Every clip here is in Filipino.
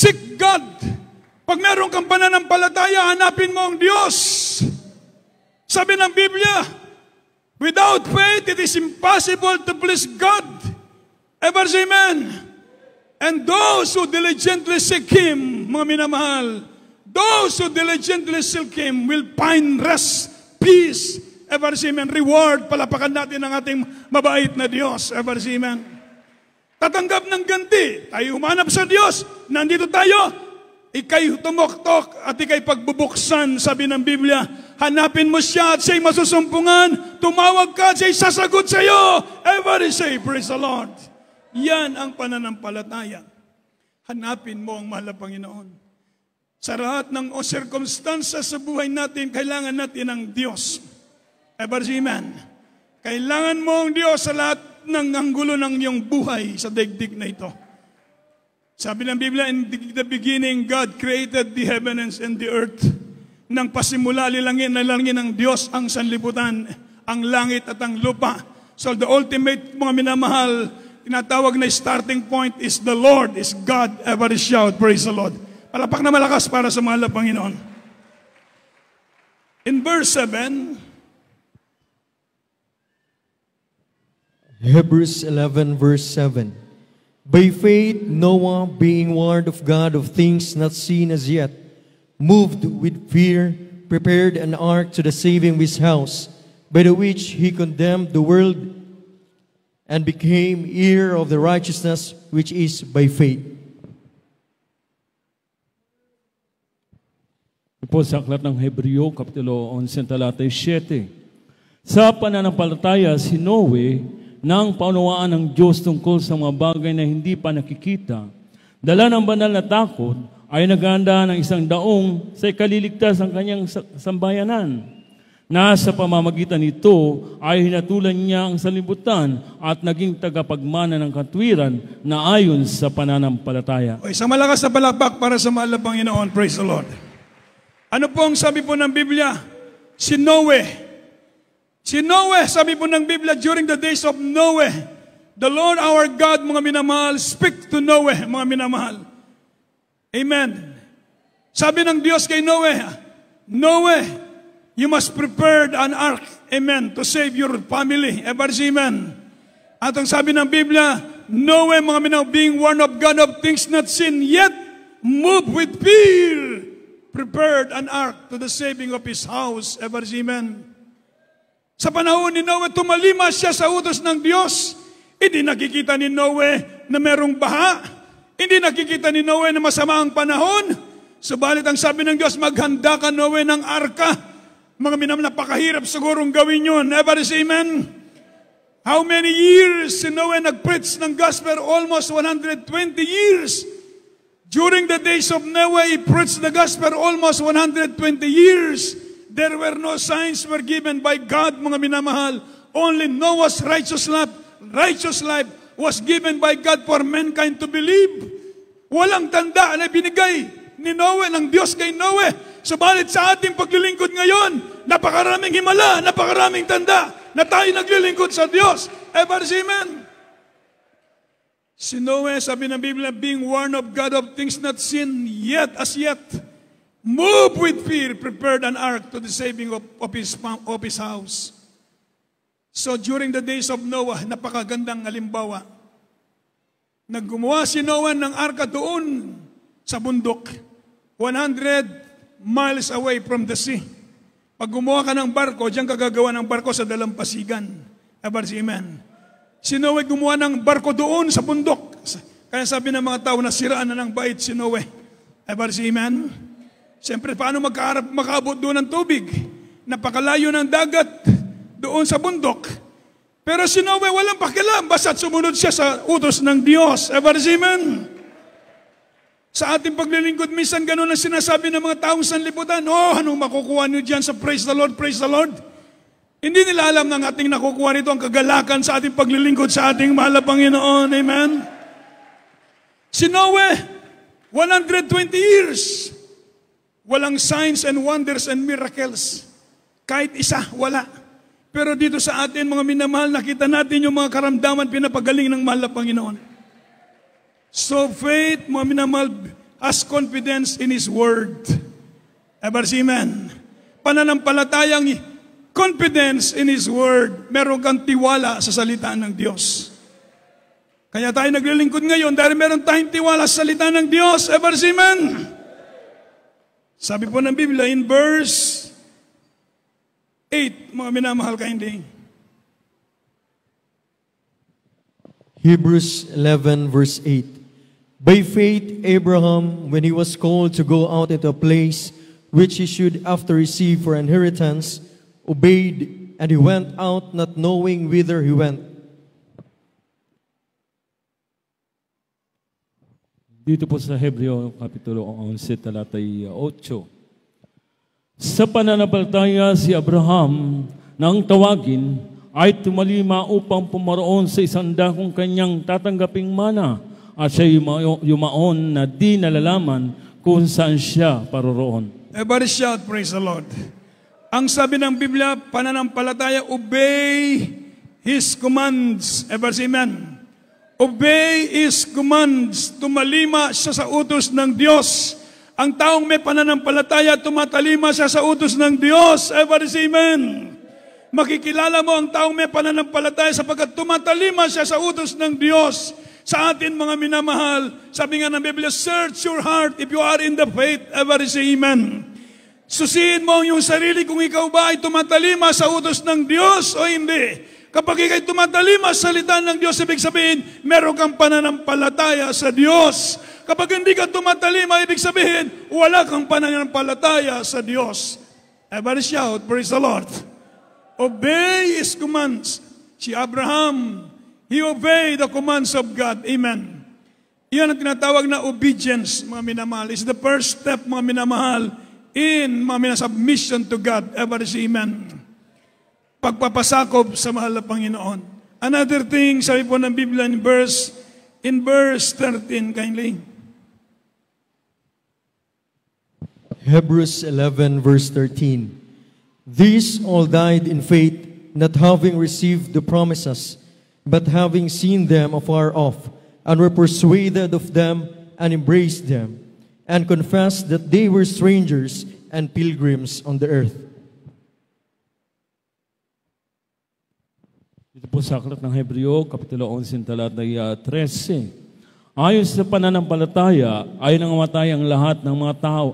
Seek God. Pag meron kang pananampalataya, hanapin mo ang Diyos. Sabi ng Biblia, without faith, it is impossible to please God. Ever say amen? And those who diligently seek Him, mga minamahal, those who diligently seek Him will find rest, peace, ever say amen, reward. Palapakan natin ang ating mabait na Diyos, ever say amen. Tatanggap ng ganti, tayo humanap sa Diyos, nandito tayo, ikay tumoktok at ikay pagbubuksan, sabi ng Biblia, hanapin mo siya at siya'y masusumpungan, tumawag ka at siya'y sasagot sa iyo. Everybody say, praise the Lord. Yan ang pananampalataya. Hanapin mo ang mahal na Panginoon. Sa lahat ng circumstances sa buhay natin, kailangan natin ang Diyos. Everybody say, amen. Kailangan mo ang Diyos sa lahat ng anggulo ng iyong buhay sa daigdig na ito. Sabi ng Biblia, in the beginning, God created the heavens and the earth. Nang pasimula nilangin ng Diyos ang sanlibutan, ang langit at ang lupa. So the ultimate, mga minamahal, tinatawag na starting point is the Lord, is God. Everybody shout, praise the Lord. Palapak na malakas para sa mahal na Panginoon. In verse 7, Hebrews 11 verse 7. By faith, Noah, being warned of God of things not seen as yet, moved with fear, prepared an ark to the saving of his house, by the which he condemned the world and became heir of the righteousness which is by faith. Po sa aklat ng Hebreo, Kapitulo 11, talata 7. Sa pananampalataya, si Noe, nang paunawaan ng Diyos tungkol sa mga bagay na hindi pa nakikita, dala ng banal na takot, ay naghanda ng isang daong sa ikaliligtas ang kanyang sambayanan. Na sa pamamagitan nito ay hinatulan niya ang sanlibutan at naging tagapagmana ng katwiran na ayon sa pananampalataya. O, isang malakas na palakpak para sa mahal na Panginoon. Praise the Lord. Ano po ang sabi po ng Biblia? Si Noe. Si Noe, sabi po ng Biblia, during the days of Noe, the Lord our God, mga minamahal, speak to Noe, mga minamahal. Amen. Sabi ng Diyos kay Noe, Noe, you must prepare an ark, amen, to save your family. Ever say amen. At ang sabi ng Biblia, Noe, mga minamahal, being warned of God of things not seen, yet moved with fear, prepared an ark to the saving of his house. Ever say amen. Sa panahon ni Noe, tumalima siya sa utos ng Diyos. Hindi nakikita ni Noe na merong baha. Hindi nakikita ni Noe na masama ang panahon. Subalit ang sabi ng Diyos, maghanda ka, Noe, ng arka. Mga napakahirap sigurong gawin yun. Everybody say amen. How many years si Noe nag-preach ng gospel? Almost 120 years. During the days of Noe, he preached the gospel almost 120 years. There were no signs were given by God, mga minamahal. Only Noah's righteous life was given by God for mankind to believe. Walang tanda na binigay ni Noe, ng Diyos kay Noe. Subalit sa ating paglilingkod ngayon, napakaraming himala, napakaraming tanda na tayo naglilingkod sa Diyos. Ever say amen. Si Noe, sabi ng Biblia, being warned of God of things not seen yet, as yet, moved with fear, prepared an ark to the saving of his house. So during the days of Noah, napakagandang halimbawa. Naggumawa si Noah ng arka doon sa bundok, 100 miles away from the sea. Pag gumawa ka ng barko, diyan ka gagawa ng barko sa dalampasigan. Ever say amen. Si Noah gumawa ng barko doon sa bundok. Kaya sabi ng mga tao, nasiraan na ng bait si Noah. Ever say amen. Siyempre, paano makaabot doon ng tubig? Napakalayo ng dagat doon sa bundok. Pero si Noe walang pakialam, basta't sumunod siya sa utos ng Diyos. Ever say amen? Sa ating paglilingkod, minsan ganun ang sinasabi ng mga taong sanlibutan, oh, anong makukuha niyo dyan sa praise the Lord, praise the Lord? Hindi nila alam ng ating nakukuha nito ang kagalakan sa ating paglilingkod sa ating mahal na Panginoon. Amen? Si Noe, 120 years. Walang signs and wonders and miracles. Kahit isa, wala. Pero dito sa atin, mga minamahal, nakita natin yung mga karamdaman pinapagaling ng mahal na Panginoon. So faith, mga minamahal, has confidence in His Word. Ever see, amen? Pananampalatayang confidence in His Word. Meron kang tiwala sa salita ng Diyos. Kaya tayo naglilingkod ngayon dahil meron tayong tiwala sa salita ng Diyos. Ever see, amen? Sabi po ng Biblia in verse 8, mga minamahal kaindig. Hebrews 11 verse 8. By faith, Abraham, when he was called to go out into a place which he should after receive for inheritance, obeyed, and he went out not knowing whither he went. Dito po sa Hebreo, Kapitulo 11, talatay 8. Sa pananampalataya si Abraham nang tawagin ay tumalima upang pumaroon sa isang dakong kanyang tatanggaping mana at siya yumaon na di nalalaman kung saan siya paroroon. Everybody shout, praise the Lord. Ang sabi ng Biblia, pananampalataya, obey His commands. Ever say amen? Obey His commands. Tumalima siya sa utos ng Diyos. Ang taong may pananampalataya, tumatalima siya sa utos ng Diyos. Ever say amen? Makikilala mo ang taong may pananampalataya sapagkat tumatalima siya sa utos ng Diyos. Sa atin mga minamahal, sabi nga ng Biblia, search your heart if you are in the faith. Ever say amen? Susihin mo ang iyong sarili kung ikaw ba ay tumatalima sa utos ng Diyos o hindi. Kapag ikay tumatalima sa salita ng Diyos, ibig sabihin, meron kang pananampalataya sa Diyos. Kapag hindi ka tumatalima, ibig sabihin, wala kang pananampalataya sa Diyos. Everybody shout, praise the Lord. Obey His commands. Si Abraham, he obeyed the commands of God. Amen. Iyan ang tinatawag na obedience, mga minamahal. It's the first step, mga minamahal, in mga submission to God. Ever say amen. Pagpapasakop sa mahal na Panginoon. Another thing, sabi po ng Biblia in verse 13, kindly. Hebrews 11 verse 13. These all died in faith, not having received the promises, but having seen them afar off, and were persuaded of them, and embraced them, and confessed that they were strangers and pilgrims on the earth. Dito po sa aklat ng Hebreo, Kapitulo 11, talatay 13. Ayon sa pananampalataya ay nangamatay ang lahat ng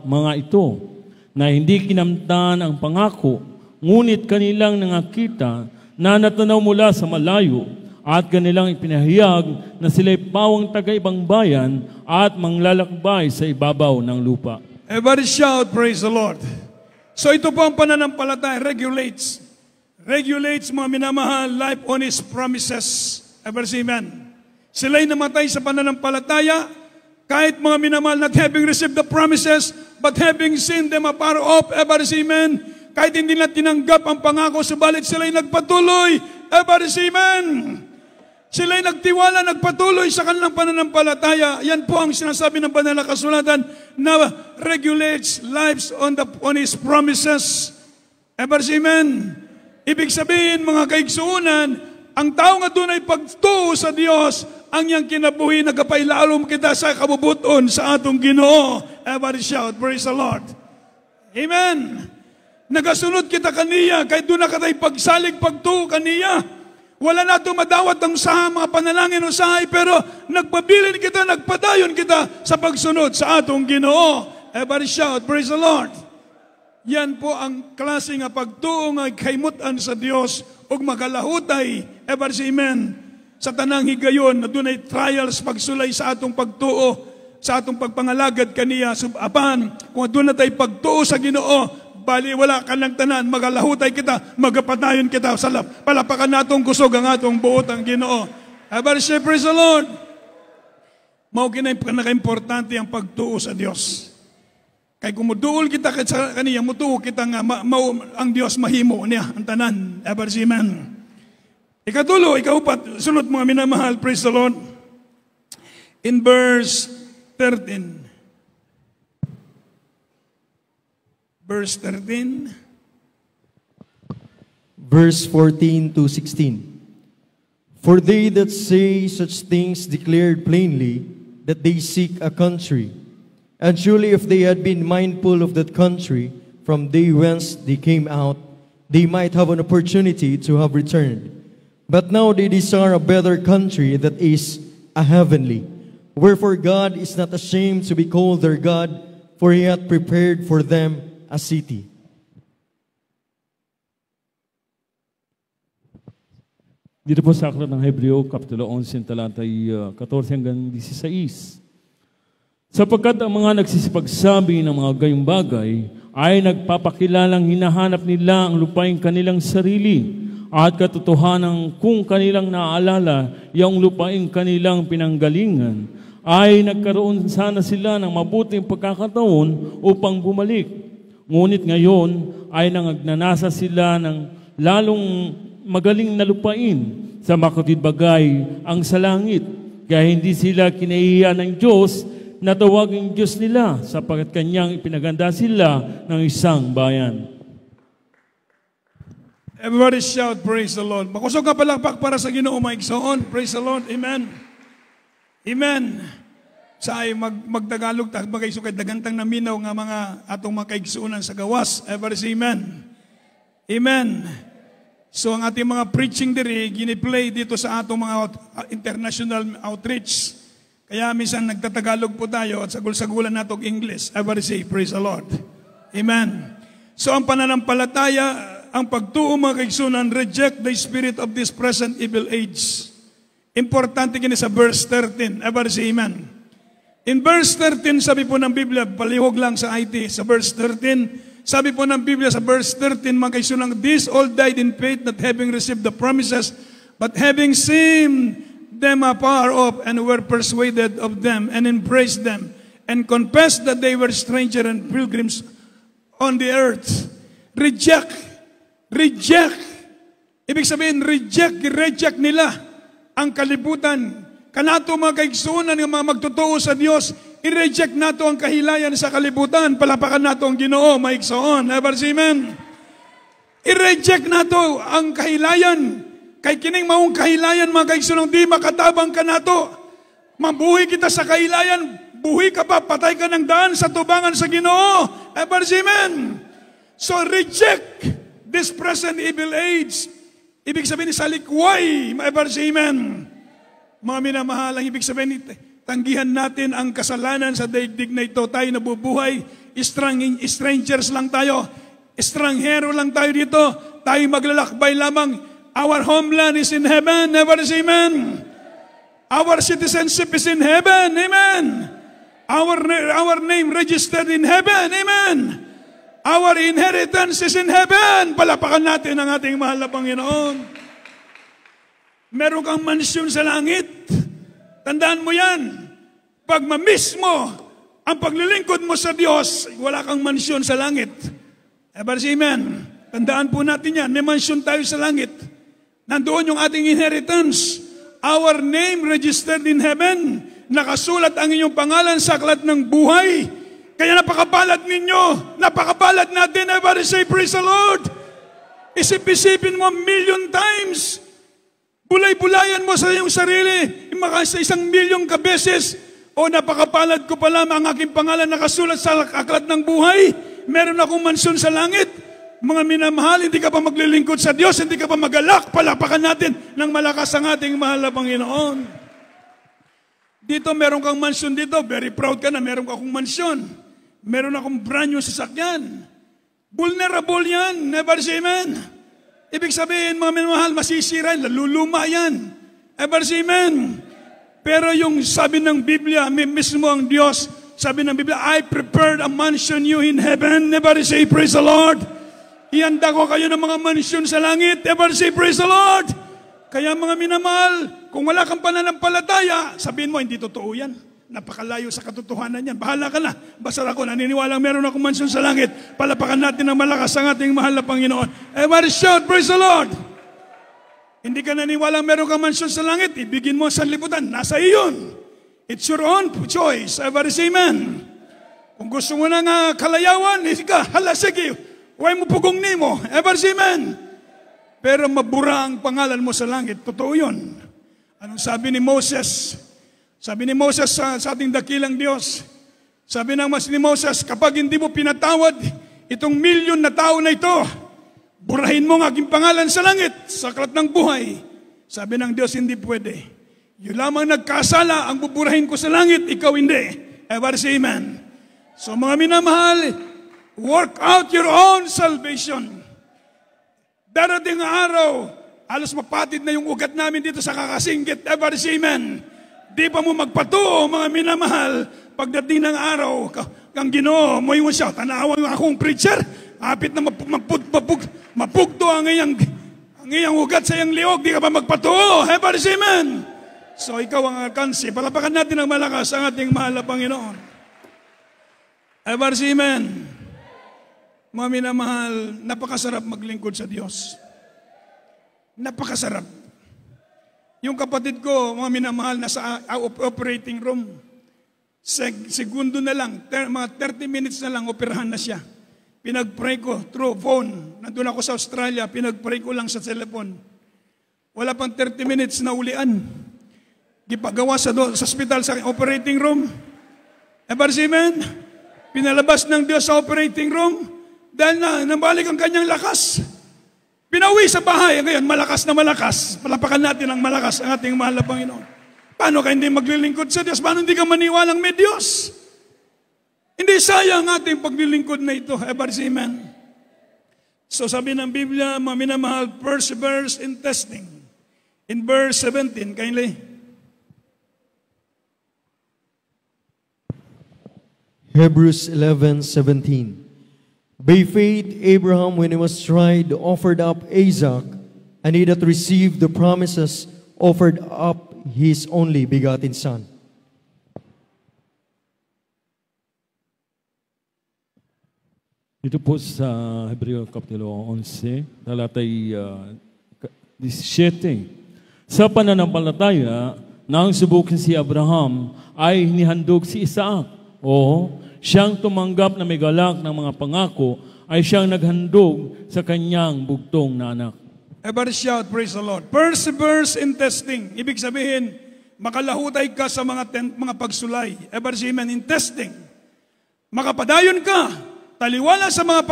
mga ito na hindi kinamtan ang pangako, ngunit kanilang nangakita na natanaw mula sa malayo at kanilang ipinahayag na sila'y pawang taga-ibang bayan at manglalakbay sa ibabaw ng lupa. Everybody shout, praise the Lord. So ito po ang pananampalataya, regulates mga minamahal, life on His promises. Ever say amen? Sila'y namatay sa pananampalataya, kahit mga minamahal not having received the promises, but having seen them afar off. Ever say amen? Kahit hindi na tinanggap ang pangako, subalit sila'y nagpatuloy. Ever say amen? Sila'y nagtiwala, nagpatuloy sa kanilang pananampalataya. Yan po ang sinasabi ng banal na kasulatan na regulates lives on His promises. Ever say amen? Ibig sabihin, mga kaigsuunan, ang tao nga doon ay pagtuo sa Diyos, ang iyang kinabuhi, nagapailalom kita sa kabubuton sa atong Ginoo. Everybody shout, praise the Lord. Amen. Nagasunod kita kaniya, kahit doon na katay pagsalig pagtuo kaniya. Wala na itong madawat ang sa mga panalangin o sahay, pero nagpabilin kita, nagpadayon kita sa pagsunod sa atong Ginoo. Everybody shout, praise the Lord. Yan po ang klase nga pagtuo nga kaymutan sa Dios ug magalahutay. Ever say amen. Sa tanang higayon na dunay trials pagsulay sa atong pagtuo, sa atong pagpangalagad kaniya subapan. Kung doon na tayo pagtuo sa Ginoo, bali wala ka ng tanan, magalahutay kita, magapatayon kita sa palapakan natong kusog ang atong buot ang Ginoo. Ever say praise the Lord. Mao kinay pinaka-importante ang pagtuo sa Dios. Kay kung muduol kita sa kaniya, mutuo kita nga ang Diyos mahimo niya, ang tanan. Ever say amen. Ikatulo, ikaupat, sunod mga minamahal, praise the Lord. In verse 13. Verse 13. Verse 14 to 16. For they that say such things declared plainly that they seek a country. And surely if they had been mindful of that country from day whence they came out, they might have an opportunity to have returned. But now they desire a better country, that is, a heavenly. Wherefore God is not ashamed to be called their God, for He hath prepared for them a city. Dito po sa aklat ng Hebreo, Kapitulo 11, talatay 14 hanggang 16. Sapagkat ang mga nagsisipagsabi ng mga gayong bagay ay nagpapakilalang hinahanap nila ang lupaing kanilang sarili at katotohanan kung kanilang naaalala yung lupaing kanilang pinanggalingan ay nagkaroon sana sila ng mabuting pagkakataon upang bumalik. Ngunit ngayon ay nagnanasa sila ng lalong magaling na lupain sa makatid bagay ang sa langit. Kaya hindi sila kinahiya ng Diyos na tawaging Diyos nila sapagkat Kanyang ipinaganda sila ng isang bayan. Everybody shout, praise the Lord. Makusog ka palakpak para sa Ginoo, maigsoon. Praise the Lord. Amen. Amen. Sa ay magtagalog, magkaiso kay dagantang naminaw nga mga atong mga kaigsuunan sa gawas. Everybody say amen. Amen. So ang ating mga preaching diri, giniplay dito sa atong mga international outreach. Kaya minsan nagtatagalog po tayo at sagul-sagulan natong English. Everybody say, praise the Lord. Amen. So ang pananampalataya, ang pagtuo mga kaigsunan, reject the spirit of this present evil age. Importante kini sa verse 13. Everybody say amen. In verse 13, sabi po ng Biblia, palihog lang sa IT, sa verse 13, sabi po ng Biblia sa verse 13, mga kaigsunan, these all died in faith, not having received the promises, but having seen them afar off, and were persuaded of them, and embraced them, and confessed that they were strangers and pilgrims on the earth. Reject. Ibig sabihin, reject nila ang kalibutan. Kanato mga kaigsunan, ng mga magtotoo sa Diyos, i-reject nato ang kahilayan sa kalibutan. Palapakan nato ang Ginoo, maigsoon. Amen. I-reject nato ang kahilayan. Kay kining maong kahilayan, mga kaigsunan, di makatabang ka nato. Mabuhi kita sa kahilayan, buhi ka pa, patay ka ng daan sa tubangan sa Ginoo. Amen. So reject this present evil age. Ibig sabihin sa likway, amen. Mga minamahal, ang ibig sabihin, tanggihan natin ang kasalanan sa daigdig na ito. Tayo nabubuhay, strangers lang tayo, estranghero lang tayo dito, tayo maglalakbay lamang. Our homeland is in heaven. Never is amen. Our citizenship is in heaven. Amen. Our name registered in heaven. Amen. Our inheritance is in heaven. Palapakan natin ang ating mahal na Panginoon. Meron kang mansyon sa langit. Tandaan mo yan. Pag ma-miss mo ang paglilingkod mo sa Diyos, wala kang mansyon sa langit. Amen. Tandaan po natin yan. May mansyon tayo sa langit. Nandoon yung ating inheritance. Our name registered in heaven. Nakasulat ang inyong pangalan sa aklat ng buhay. Kaya napakabalad ninyo. Napakabalad natin. Everybody say, praise the Lord. Isip-isipin mo 1,000,000 times. Bulay-bulayan mo sa iyong sarili. Sa 1,000,000 kabeses. O napakapalad ko pala ang aking pangalan nakasulat sa aklat ng buhay. Meron akong mansyon sa langit. Mga minamahal, hindi ka pa maglilingkod sa Diyos, hindi ka pa magalak, palapakan natin ng malakas ang ating mahal na Panginoon. Dito, meron kang mansyon dito, very proud ka na, meron akong mansyon. Meron akong brand new sasakyan. Vulnerable yan, never say amen. Ibig sabihin, mga minamahal, masisira, laluluma yan. Never say amen. Pero yung sabi ng Biblia, mismo ang Diyos, sabi ng Biblia, I prepared a mansion you in heaven. Never say, praise the Lord. Ihanda ko kayo ng mga mansyon sa langit. Ever say, praise the Lord. Kaya mga minamahal, kung wala kang pananampalataya, sabihin mo, hindi totoo yan. Napakalayo sa katotohanan yan. Bahala ka na. Basta ako, naniniwalang meron akong mansyon sa langit. Palapakan natin ng malakas ang ating mahal na Panginoon. Ever shout, praise the Lord. Hindi ka naniniwalang meron kang mansyon sa langit, ibigin mo sa liputan. Nasa iyon. It's your own choice. Ever say amen. Kung gusto mo ng kalayawan, hala, sige. Huwag mo pugong nimo. Ever say amen. Pero mabura ang pangalan mo sa langit. Totoo yun. Anong sabi ni Moses? Sabi ni Moses sa ating dakilang Diyos, Sabi ng ni Moses, kapag hindi mo pinatawad itong milyon na tao na ito, burahin mo ang aking pangalan sa langit, sa aklat ng buhay. Sabi ng Diyos, hindi pwede. Yung lamang nagkasala, ang buburahin ko sa langit, ikaw hindi. Everybody say amen. So mga minamahal, work out your own salvation. Darating ang araw, halos mapatid na yung ugat namin dito sa kakasinggit. Everybody say amen. Di pa mo magpatuo, mga minamahal, pagdating ng araw, kang Ginoo, mo yung siya, tanawan akong preacher, apit na mapugto ang iyang ugat sa iyang liog, di ka pa magpatuo. Everybody say amen. So ikaw ang alkansi. Palapakan natin ang malakas ang ating mahal na Panginoon. Everybody say amen. Mga minamahal, napakasarap maglingkod sa Diyos. Napakasarap. Yung kapatid ko, mga minamahal, nasa operating room. Segundo na lang, mga 30 minutes na lang, operahan na siya. Pinag-pray ko through phone. Nandun ako sa Australia, pinag-pray ko lang sa cellphone. Wala pang 30 minutes na ulian. Gipagawa sa hospital, sa operating room. Amen? Pinalabas ng Diyos sa operating room dahil nabalik ang kanyang lakas. Pinauwi sa bahay. Ngayon, malakas na malakas. Palapakan natin ang malakas ang ating mahal na Panginoon. Paano ka hindi maglilingkod sa Diyos? Paano hindi ka maniwalang may Diyos? Hindi sayang ating paglilingkod na ito. Amen. So sabi ng Biblia, mga minamahal, perseverance in testing. In verse 17, kindly. Hebrews 11:17. By faith, Abraham, when he was tried, offered up Isaac, and he that received the promises offered up his only begotten son. Dito po sa Hebreo Kapitulo 11, talatay 17. Sa pananampalataya, nang subukin si Abraham, ay hinihandog si Isaac. O siyang tumanggap na may galak ng mga pangako, ay siyang naghandog sa kanyang bugtong na anak. Everybody shout, praise the Lord. Perseverance in testing. Ibig sabihin, makalahutay ka sa mga pagsulay. Everybody say amen, in testing. Makapadayon ka. Taliwala sa mga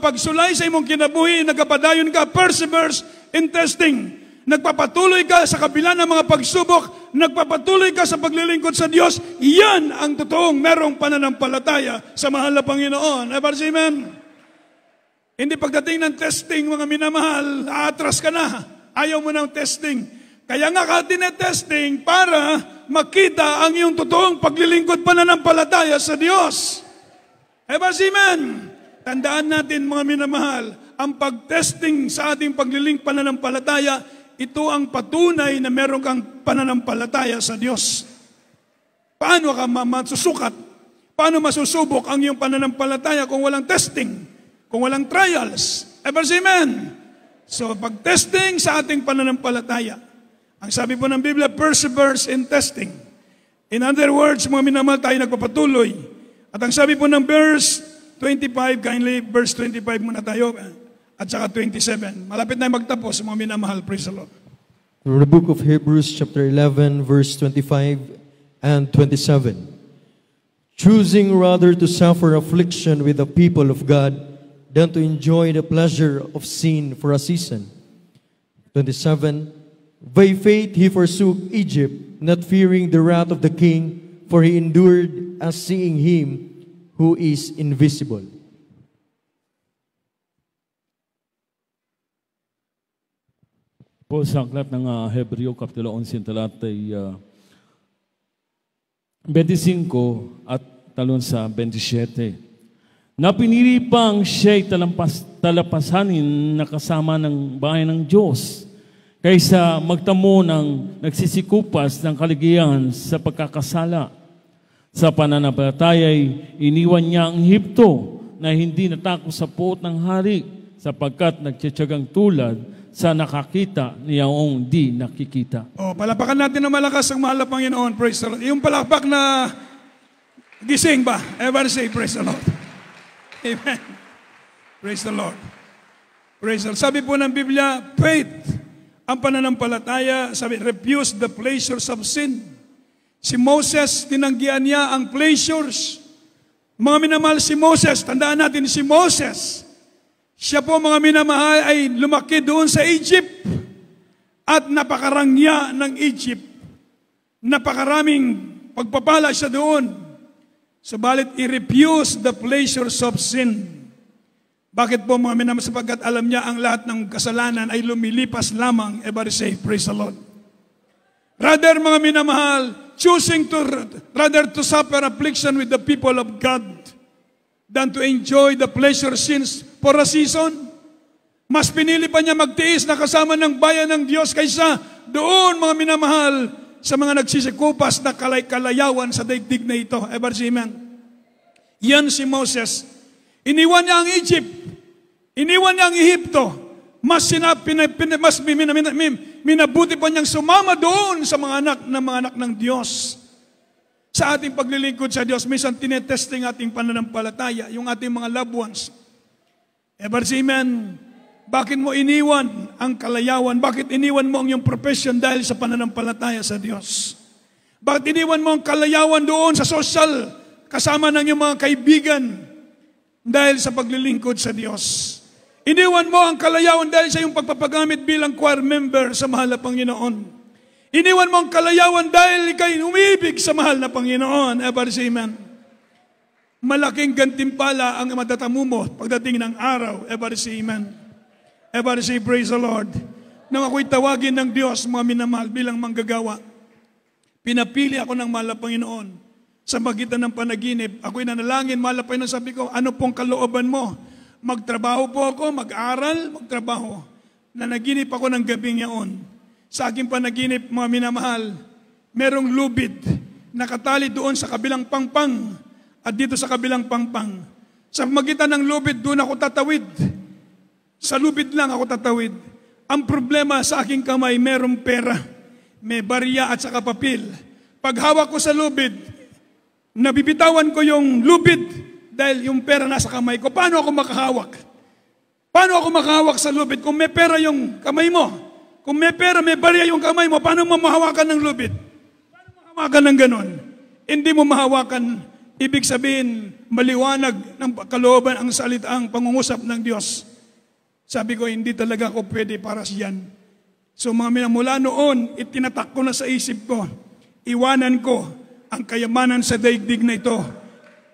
pagsulay sa imong kinabuhi, nagapadayon ka, perseverance in testing. Nagpapatuloy ka sa kabila ng mga pagsubok, nagpapatuloy ka sa paglilingkod sa Diyos, yan ang totoong merong pananampalataya sa mahal na Panginoon. Everybody say amen. Hindi pagdating ng testing, mga minamahal, aatras ka na. Ayaw mo ng testing. Kaya nga ka tinetesting para makita ang iyong totoong paglilingkod pananampalataya sa Diyos. Amen. Tandaan natin, mga minamahal, ang pagtesting sa ating paglilingkod pananampalataya, ito ang patunay na meron kang pananampalataya sa Diyos. Paano ka masusukat? Paano masusubok ang iyong pananampalataya kung walang testing? Kung walang trials? Amen. So, pag-testing sa ating pananampalataya, ang sabi po ng Biblia, perseverance in testing. In other words, mga minamahal, tayo nagpapatuloy. At ang sabi po ng verse 25, kindly, verse 25 muna tayo, at saka 27. Malapit na magtapos, mga minamahal, praise the Lord. The book of Hebrews, chapter 11, verse 25 and 27. Choosing rather to suffer affliction with the people of God than to enjoy the pleasure of sin for a season. 27. By faith he forsook Egypt, not fearing the wrath of the king, for he endured as seeing him who is invisible. Po sa aklat ng Hebreo Kapitulo 11, talatay 25 at talon sa 27. Na pinili pang siya'y talapasanin na kasama ng bahay ng Diyos, kaysa magtamo ng nagsisikupas ng kaligayahan sa pagkakasala. Sa pananampalataya'y iniwan niya ang Ehipto na hindi natakot sa puot ng hari, sapagkat nagtiyatsagang tulad sa nakakita niyaong di nakikita. Palapakan natin ng malakas ang mahal na Panginoon. Praise the Lord. Yung palapak na gising ba? Everybody say, praise the Lord. Amen. Praise the Lord. Praise the Lord. Sabi po ng Biblia, faith, ang pananampalataya, sabi, refuse the pleasures of sin. Si Moses, tinanggihan niya ang pleasures Mga minamahal, si Moses, tandaan natin si Moses, siya po mga minamahal ay lumaki doon sa Egypt at napakarangya ng Egypt. Napakaraming pagpapala siya doon. Subalit, i-refuse the pleasures of sin. Bakit po mga minamahal? Sapagkat alam niya ang lahat ng kasalanan ay lumilipas lamang. Everybody say, praise the Lord. Rather, mga minamahal, choosing rather to suffer affliction with the people of God than to enjoy the pleasure sins for a season. Mas pinili pa niya magtiis na kasama ng bayan ng Diyos kaysa doon, mga minamahal, sa mga nagsisikupas na kalayawan sa daigdig na ito. Amen. Yan si Moses. Iniwan niya ang Egypt. Iniwan niya ang Ehipto. Minabuti pa niyang sumama doon sa mga anak ng Diyos. Sa ating paglilingkod sa Diyos, minsan tinetesting ating pananampalataya, yung ating mga loved ones. Amen. Bakit mo iniwan ang kalayawan? Bakit iniwan mo ang iyong profession dahil sa pananampalataya sa Diyos? Bakit iniwan mo ang kalayawan doon sa social, kasama ng iyong mga kaibigan dahil sa paglilingkod sa Diyos? Iniwan mo ang kalayawan dahil sa iyong pagpapagamit bilang choir member sa mahal na Panginoon. Iniwan mo ang kalayawan dahil ikay umibig sa mahal na Panginoon. Amen. Malaking gantimpala ang matatamo mo pagdating ng araw. Amen. Say, praise the Lord. Nang ako'y tawagin ng Diyos, mga minamahal, bilang manggagawa, pinapili ako ng mahal na Panginoon. Sa magitan ng panaginip, ako'y nanalangin, mahal na Panginoon, sabi ko, ano pong kalooban mo? Magtrabaho po ako, mag-aral, magtrabaho. Nanaginip ako ng gabing yaon. Sa aking panaginip, mga minamahal, merong lubid, nakatali doon sa kabilang pangpang, at dito sa kabilang pangpang. Sa magitan ng lubid, doon ako tatawid. Sa lubid lang ako tatawid. Ang problema sa aking kamay, merong pera. May barya at saka papel. Pag hawak ko sa lubid, nabibitawan ko yung lubid dahil yung pera nasa kamay ko. Paano ako makahawak? Paano ako makahawak sa lubid? Kung may pera yung kamay mo, kung may pera, may barya yung kamay mo, paano mo mahawakan ng lubid? Paano mo mahawakan ng ganon? Hindi mo mahawakan. Ibig sabihin, maliwanag ng kalooban ang salitaang pangungusap ng Diyos. Sabi ko, hindi talaga ako pwede para siyan. So mga mula noon, itinatak ko na sa isip ko, iwanan ko ang kayamanan sa daigdig na ito.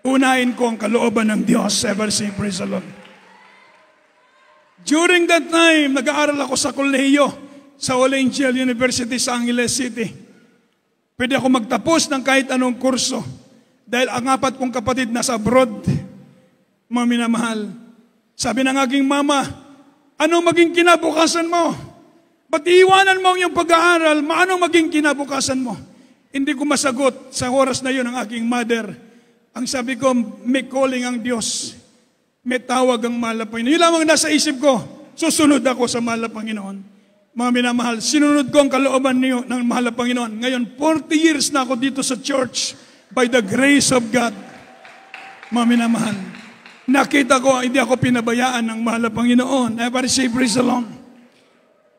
Unahin ko ang kalooban ng Diyos. Ever say, praise the Lord. During that time, nag-aaral ako sa kolehiyo sa All Angel University sa Angeles City. Pwede ako magtapos ng kahit anong kurso dahil ang apat kong kapatid nasa abroad. Mga minamahal, sabi ng aking mama, ano maging kinabukasan mo? Ba't iiwanan mo ang iyong pag-aaral? Maano maging kinabukasan mo? Hindi ko masagot sa oras na yun ang aking mother. Ang sabi ko, may calling ang Diyos. May tawag ang mahal na Panginoon. Yun lamang nasa isip ko, susunod ako sa mahal na Panginoon. Mga minamahal, sinunod ko ang kalooban niyo ng mahal na Panginoon. Ngayon, 40 years na ako dito sa church by the grace of God. Mga minamahal, nakita ko, hindi ako pinabayaan ng mahal na Panginoon. Everybody say, praise the Lord.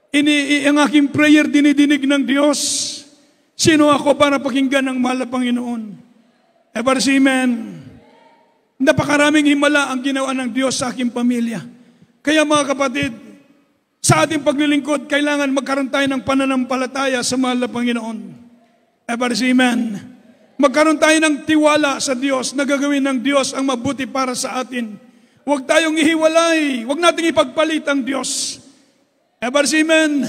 Ang aking prayer, dinidinig ng Diyos. Sino ako para pakinggan ng mahal na Panginoon? Everybody say, amen. Napakaraming himala ang ginawa ng Diyos sa aking pamilya. Kaya mga kapatid, sa ating paglilingkod, kailangan magkaroon tayo ng pananampalataya sa mahal na Panginoon. Everybody say, amen. Magkaroon tayo ng tiwala sa Diyos na gagawin ng Diyos ang mabuti para sa atin. Huwag tayong ihiwalay. Huwag nating ipagpalit ang Diyos. Everybody say, amen.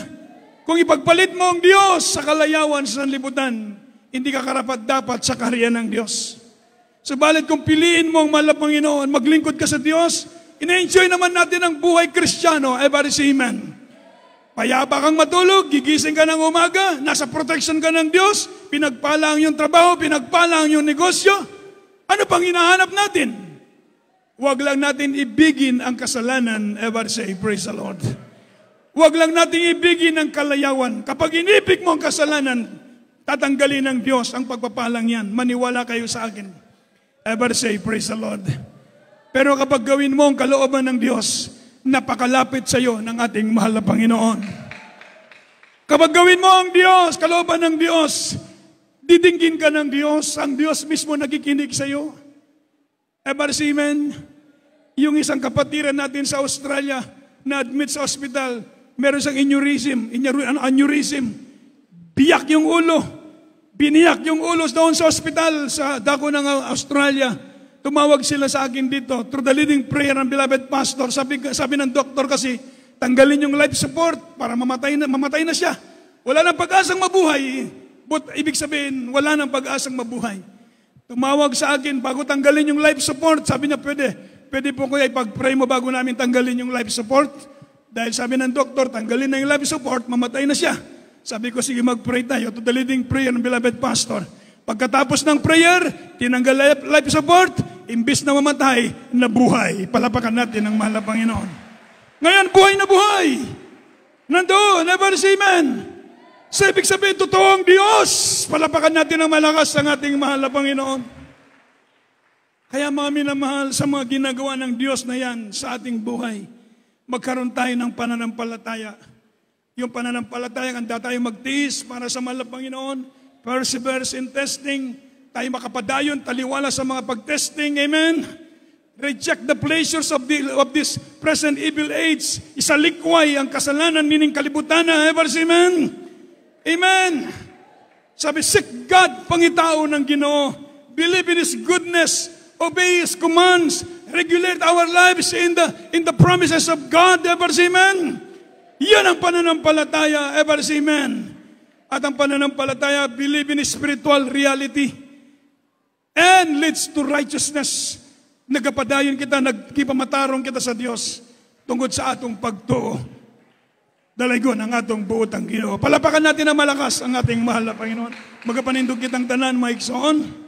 Kung ipagpalit mo ang Diyos sa kalayawan sa sanlibutan, hindi ka karapat-dapat sa kaharian ng Diyos. Subalit kung piliin mo ang mahal na Panginoon, maglingkod ka sa Diyos, ina-enjoy naman natin ang buhay Kristiyano. Everybody say amen. Payapa kang matulog, gigising ka ng umaga, nasa protection ka ng Diyos, pinagpala ang iyong trabaho, pinagpala ang iyong negosyo. Ano pang hinahanap natin? Huwag lang natin ibigin ang kasalanan. Everybody say, praise the Lord. Huwag lang natin ibigin ang kalayawan. Kapag inibig mo ang kasalanan, tatanggalin ng Diyos ang pagpapalang yan. Maniwala kayo sa akin. Ever say, praise the Lord. Pero kapag gawin mo ang kalooban ng Diyos, napakalapit sa iyo ng ating mahal na Panginoon. Kapag gawin mo ang Diyos, kalooban ng Diyos, didinggin ka ng Diyos, ang Diyos mismo nakikinig sa iyo. Ever semen, yung isang kapatiran natin sa Australia na admit sa hospital, meron siyang aneurysm. Biyak yung ulo. Biniyak yung ulo doon sa hospital sa dako ng Australia. Tumawag sila sa akin dito through the leading prayer ng beloved pastor. Sabi ng doktor kasi, tanggalin yung life support para mamatay na siya. Wala nang pag-asang mabuhay. But ibig sabihin, wala nang pag-asang mabuhay. Tumawag sa akin, bago tanggalin yung life support, sabi niya, pwede po kuya ipag-pray mo bago namin tanggalin yung life support. Dahil sabi ng doktor, tanggalin na yung life support, mamatay na siya. Sabi ko, sige mag-pray tayo to the leading prayer ng beloved pastor. Pagkatapos ng prayer, tinanggal life support, imbis na mamatay, nabuhay. Palapakan natin ang mahal na Panginoon. Ngayon, buhay na buhay. Nandoon, never see man. Sa ibig sabihin, totoong Diyos. Palapakan natin ang malakas ang ating mahal na Panginoon. Kaya mga minamahal sa mga ginagawa ng Diyos na yan sa ating buhay, magkaroon tayo ng pananampalataya. Yung pananampalataya, handa tayo magtiis para sa mahal na Panginoon, perseverance in testing, tayo makapadayon, taliwala sa mga pag-testing, amen? Reject the pleasures of this present evil age. Isalikway ang kasalanan, meaning kalibutan na, ever see, amen? Amen. Sabi, seek God, pangitao ng Ginoo. Believe in His goodness. Obey His commands. Regulate our lives in the promises of God. Ever see, amen? Yan ang pananampalataya. Ever see, amen? At ang pananampalataya, believe in spiritual reality. And leads to righteousness. Nagapadayon kita, nagkipamatarong kita sa Diyos tungkol sa atong pagtuo. Dalaygon ang atong buotang Ginoo. Palapakan natin na malakas ang ating mahal na Panginoon. Magapanindog kitang tanan, Mike Soon.